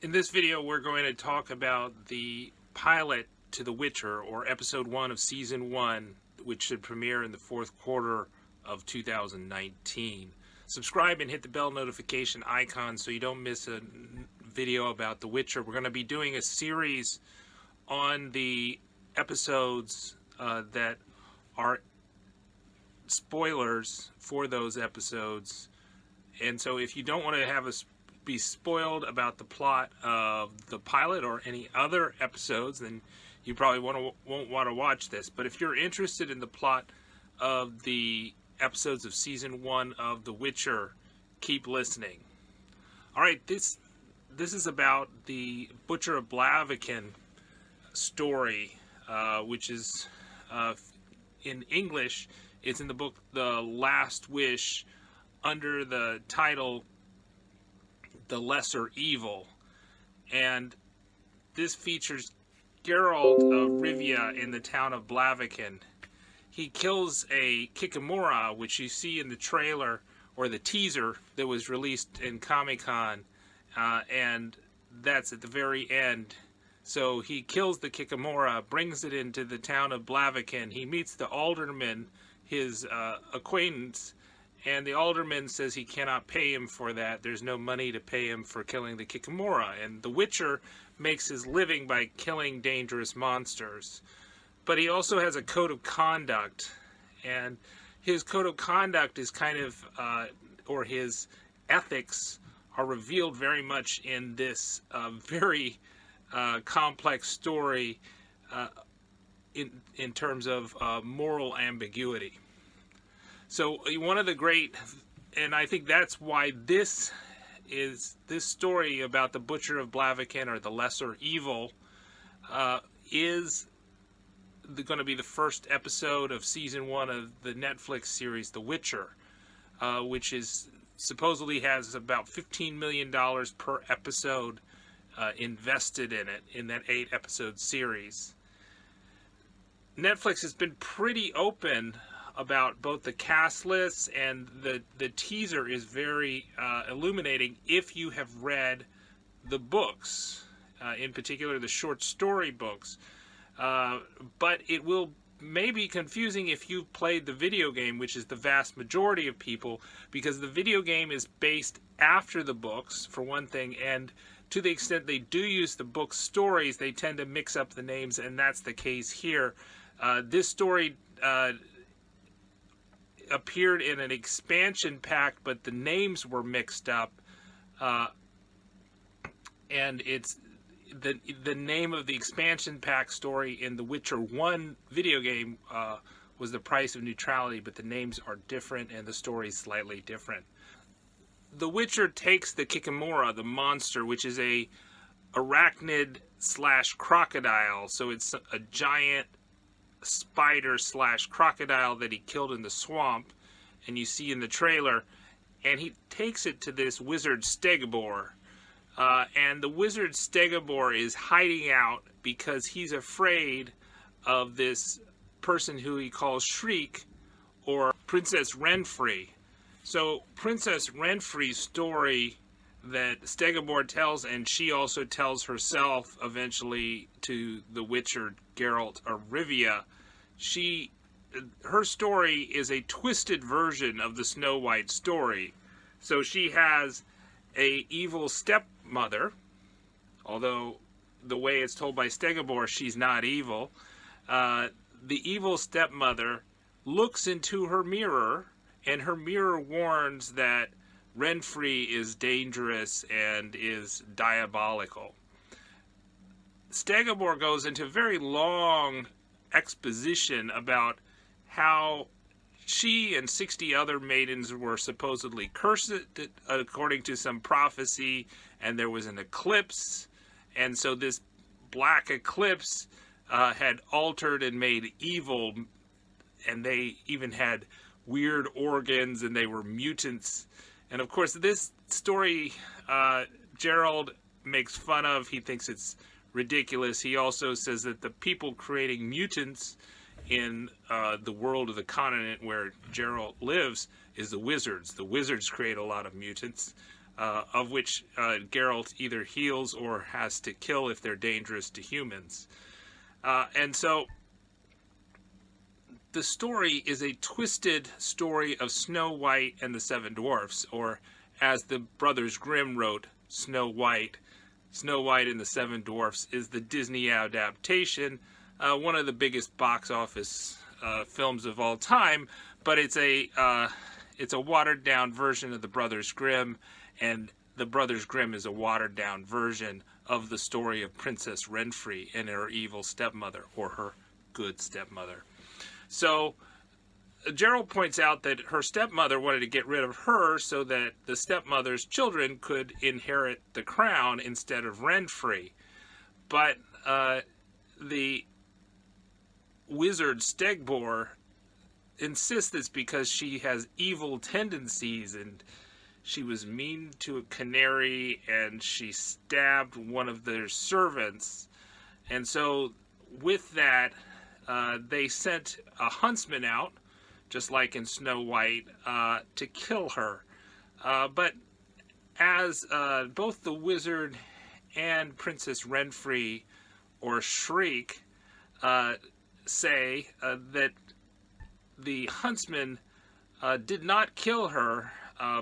In this video, we're going to talk about the pilot to The Witcher, or episode 1 of season 1, which should premiere in the fourth quarter of 2019. Subscribe and hit the bell notification icon so you don't miss a video about The Witcher. We're going to be doing a series on the episodes that are spoilers for those episodes. And so if you don't want to be spoiled about the plot of the pilot or any other episodes, then you probably won't want to watch this. But if you're interested in the plot of the episodes of season 1 of The Witcher, keep listening. All right, this is about the Butcher of Blaviken story, which is in English. It's in the book The Last Wish, under the title The Lesser Evil, and this features Geralt of Rivia in the town of Blavikin. He kills a kikimora, which you see in the trailer or the teaser that was released in Comic-Con, and that's at the very end. So he kills the kikimora, brings it into the town of Blavikin. He meets the alderman, his acquaintance, and the alderman says he cannot pay him for that. There's no money to pay him for killing the kikimora. And the Witcher makes his living by killing dangerous monsters. But he also has a code of conduct. And his code of conduct is kind of, or his ethics are revealed very much in this very complex story in terms of moral ambiguity. So one of the great, and I think that's why this story about the Butcher of Blaviken, or the Lesser Evil, is going to be the first episode of season 1 of the Netflix series The Witcher, which is supposedly has about $15 million per episode invested in it, in that 8-episode series. Netflix has been pretty open about both the cast lists, and the teaser is very illuminating if you have read the books, in particular the short story books. But it will may be confusing if you've played the video game, which is the vast majority of people, because the video game is based after the books, for one thing, and to the extent they do use the book stories, they tend to mix up the names, and that's the case here. This story appeared in an expansion pack, but the names were mixed up, and it's the name of the expansion pack story in the Witcher 1 video game was the Price of Neutrality, but the names are different and the story is slightly different. The Witcher takes the kikimora, the monster, which is a arachnid / crocodile, so it's a giant spider / crocodile that he killed in the swamp, and you see in the trailer, and he takes it to this wizard Stregobor, and the wizard Stregobor is hiding out because he's afraid of this person who he calls Shriek, or Princess Renfri. So Princess Renfri's story that Stregobor tells, and she also tells herself eventually to the Witcher Geralt of Rivia, her story is a twisted version of the Snow White story. So she has a evil stepmother, although the way it's told by Stregobor, she's not evil. The evil stepmother looks into her mirror, and her mirror warns that Renfri is dangerous and is diabolical. Stregobor goes into a very long exposition about how she and 60 other maidens were supposedly cursed according to some prophecy, and there was an eclipse, and so this black eclipse had altered and made evil, and they even had weird organs, and they were mutants. And of course this story Gerald makes fun of. He thinks it's ridiculous. He also says that the people creating mutants in the world of the continent where Geralt lives is the wizards. The wizards create a lot of mutants. of which Geralt either heals or has to kill if they're dangerous to humans. And so the story is a twisted story of Snow White and the Seven Dwarfs, or as the Brothers Grimm wrote, Snow White. Snow White and the Seven Dwarfs is the Disney adaptation, one of the biggest box office films of all time, but it's a watered down version of the Brothers Grimm, and the Brothers Grimm is a watered down version of the story of Princess Renfri and her evil stepmother, or her good stepmother. So Geralt points out that her stepmother wanted to get rid of her so that the stepmother's children could inherit the crown instead of Renfri. But the wizard Stregobor insists it's because she has evil tendencies, and she was mean to a canary, and she stabbed one of their servants. And so with that, they sent a huntsman out, just like in Snow White, to kill her. But as both the wizard and Princess Renfri, or Shriek, say that the huntsman did not kill her,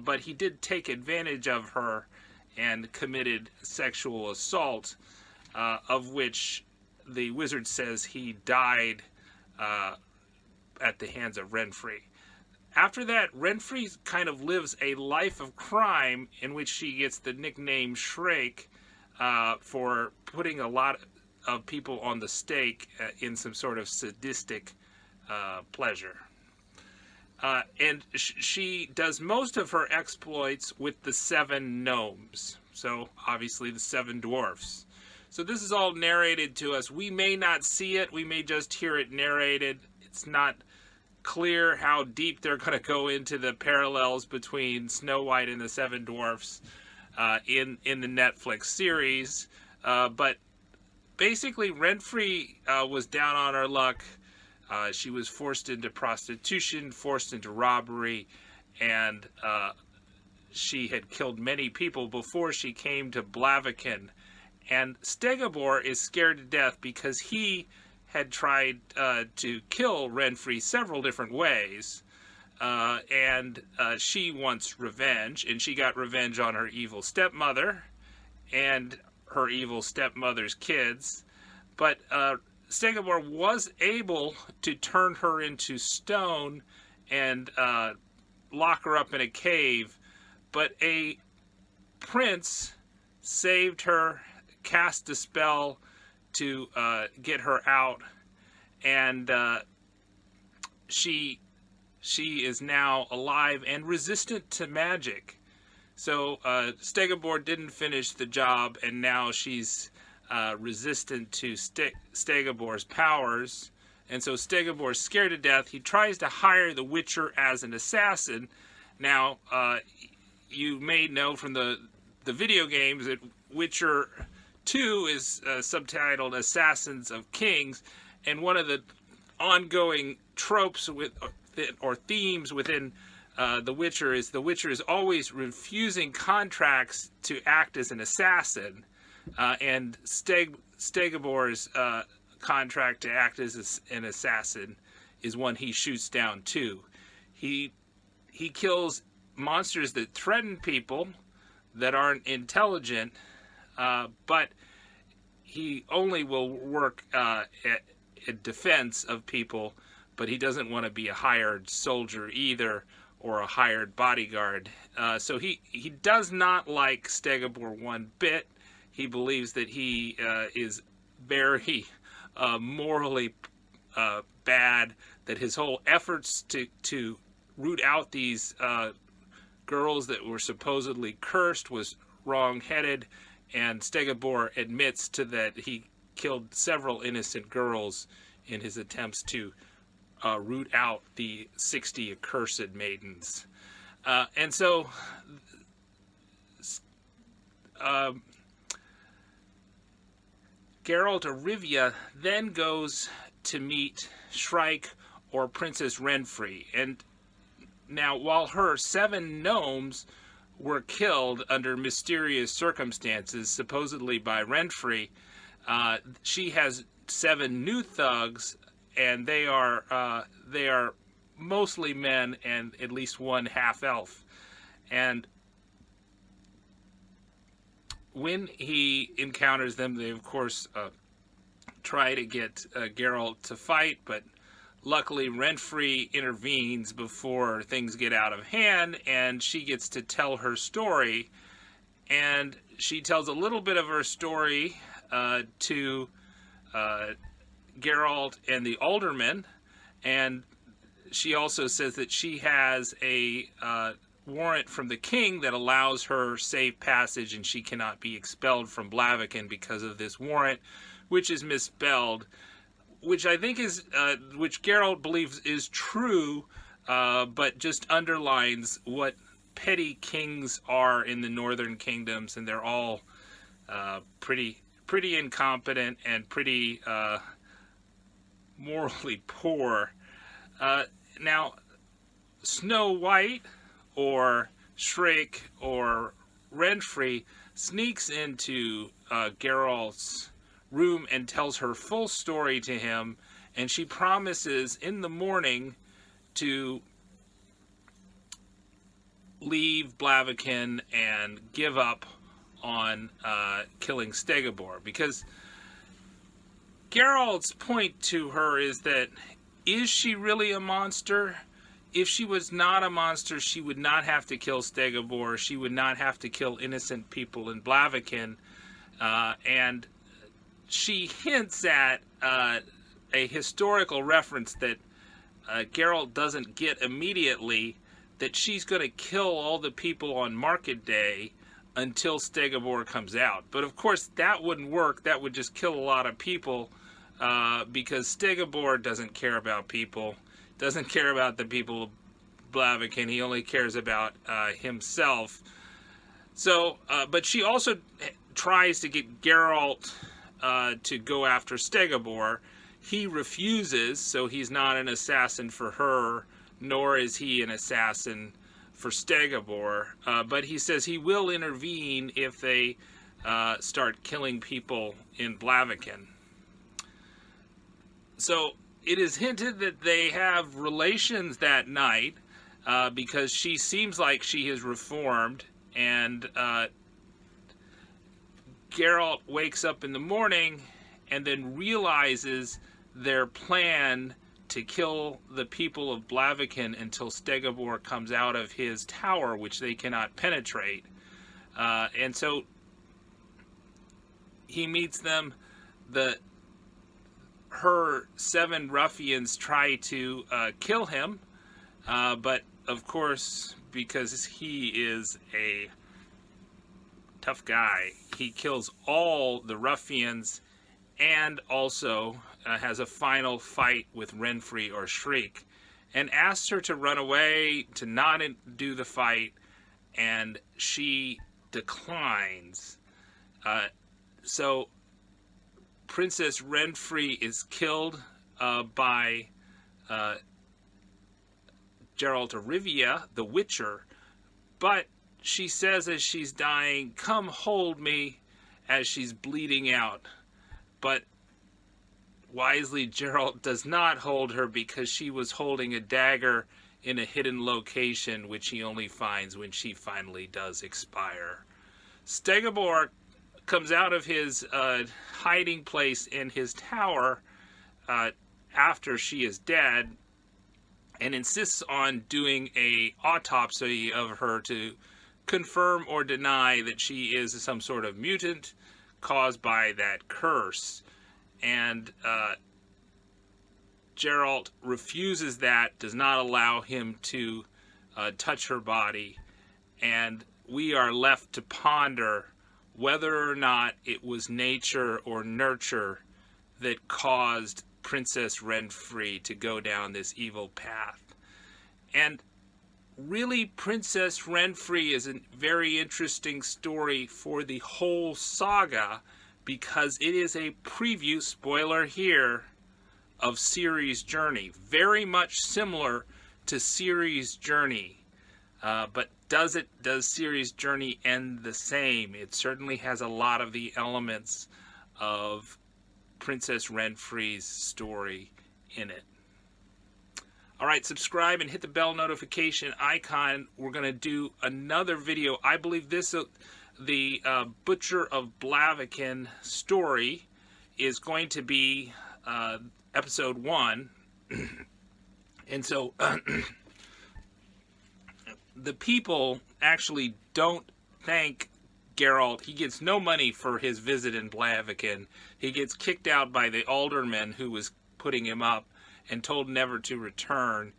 but he did take advantage of her and committed sexual assault, of which the wizard says he died at the hands of Renfri. After that, Renfri kind of lives a life of crime in which she gets the nickname Shriek for putting a lot of people on the stake in some sort of sadistic pleasure. And she does most of her exploits with the 7 gnomes. So, obviously, the 7 dwarfs. So this is all narrated to us. We may not see it. We may just hear it narrated. It's not clear how deep they're going to go into the parallels between Snow White and the 7 Dwarfs in the Netflix series. But basically, Renfri was down on her luck. She was forced into prostitution, forced into robbery, and she had killed many people before she came to Blavikin. And Stregobor is scared to death because he had tried to kill Renfri several different ways. And she wants revenge, and she got revenge on her evil stepmother and her evil stepmother's kids. But Stregobor was able to turn her into stone and lock her up in a cave. But a prince saved her, cast a spell to get her out, and she is now alive and resistant to magic. So Stregobor didn't finish the job, and now she's resistant to Stegobor's powers. And so Stegobor's scared to death. He tries to hire the Witcher as an assassin. Now, you may know from the video games that Witcher 2 is subtitled Assassins of Kings, and one of the ongoing tropes or themes within The Witcher is always refusing contracts to act as an assassin, and Stegobor's contract to act as an assassin is one he shoots down too. He kills monsters that threaten people that aren't intelligent, but he only will work at defense of people, but he doesn't want to be a hired soldier either, or a hired bodyguard. So he does not like Stregobor one bit. He believes that he is very morally bad, that his whole efforts to root out these girls that were supposedly cursed was wrong-headed, and Stregobor admits to that he killed several innocent girls in his attempts to root out the 60 accursed maidens. And so Geralt of Rivia then goes to meet Shrike or Princess Renfri. And now, while her 7 gnomes were killed under mysterious circumstances, supposedly by Renfri, she has 7 new thugs, and they are mostly men and at least 1 half-elf. And when he encounters them, they of course try to get Geralt to fight, but luckily Renfri intervenes before things get out of hand, and she gets to tell her story. And she tells a little bit of her story to Geralt and the aldermen, and she also says that she has a warrant from the king that allows her safe passage, and she cannot be expelled from Blavikin because of this warrant, which is misspelled, which I think is, which Geralt believes is true, but just underlines what petty kings are in the northern kingdoms, and they're all pretty incompetent and pretty morally poor. Now, Snow White or Shrek or Renfri sneaks into Geralt's room and tells her full story to him, and she promises in the morning to leave Blavikin and give up on killing Stregobor, because Geralt's point to her is that, is she really a monster? If she was not a monster, she would not have to kill Stregobor. She would not have to kill innocent people in Blavikin. And she hints at a historical reference that Geralt doesn't get immediately, that she's going to kill all the people on Market Day until Stregobor comes out. But of course that wouldn't work. That would just kill a lot of people, because Stregobor doesn't care about people, doesn't care about the people of Blavikin. He only cares about himself. So, but she also tries to get Geralt to go after Stregobor. He refuses, so he's not an assassin for her, nor is he an assassin for Stregobor, but he says he will intervene if they start killing people in Blavikin. So it is hinted that they have relations that night, because she seems like she is reformed, and Geralt wakes up in the morning and then realizes their plan to kill the people of Blavikin until Stregobor comes out of his tower, which they cannot penetrate. And so he meets them. Her 7 ruffians try to kill him, but of course, because he is a tough guy, he kills all the ruffians, and also has a final fight with Renfri or Shriek, and asks her to run away, to not do the fight, and she declines. So Princess Renfri is killed by Geralt of Rivia, the Witcher, but she says as she's dying, "Come hold me," as she's bleeding out. But wisely, Geralt does not hold her, because she was holding a dagger in a hidden location, which he only finds when she finally does expire. Stregobor comes out of his hiding place in his tower after she is dead, and insists on doing an autopsy of her to confirm or deny that she is some sort of mutant caused by that curse. And Geralt refuses that, does not allow him to touch her body, and we are left to ponder whether or not it was nature or nurture that caused Princess Renfri to go down this evil path. And really, Princess Renfri is a very interesting story for the whole saga, because it is a preview, spoiler here, of Ciri's journey. Very much similar to Ciri's journey. But does series Journey end the same? It certainly has a lot of the elements of Princess Renfri's story in it. Alright, subscribe and hit the bell notification icon. We're going to do another video. I believe this, the Butcher of Blaviken story is going to be episode 1. And so the people actually don't thank Geralt. He gets no money for his visit in Blaviken. He gets kicked out by the alderman who was putting him up and told never to return.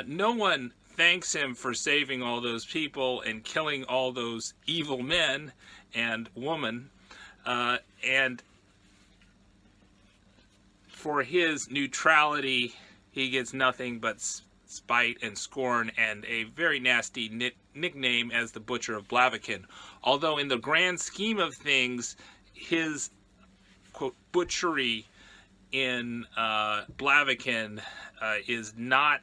No one thanks him for saving all those people and killing all those evil men and women. And for his neutrality, he gets nothing but spite and scorn and a very nasty nickname as the Butcher of Blaviken. Although in the grand scheme of things, his, quote, butchery in Blaviken is not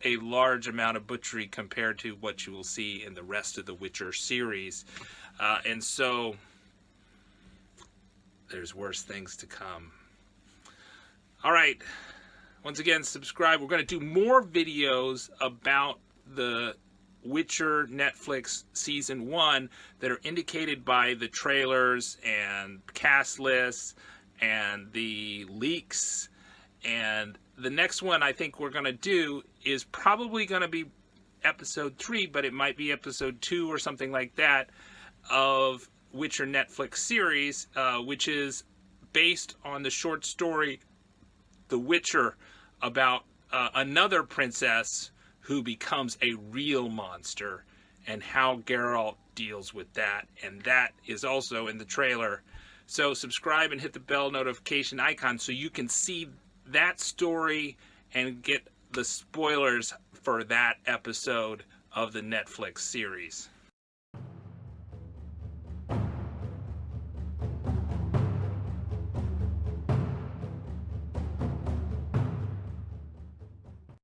a large amount of butchery compared to what you will see in the rest of the Witcher series. And so there's worse things to come. All right. Once again, subscribe. We're going to do more videos about the Witcher Netflix Season 1 that are indicated by the trailers and cast lists and the leaks. And the next one I think we're going to do is probably going to be episode 3, but it might be episode 2 or something like that of Witcher Netflix series, which is based on the short story The Witcher, about another princess who becomes a real monster and how Geralt deals with that. And that is also in the trailer. So subscribe and hit the bell notification icon so you can see that story and get the spoilers for that episode of the Netflix series.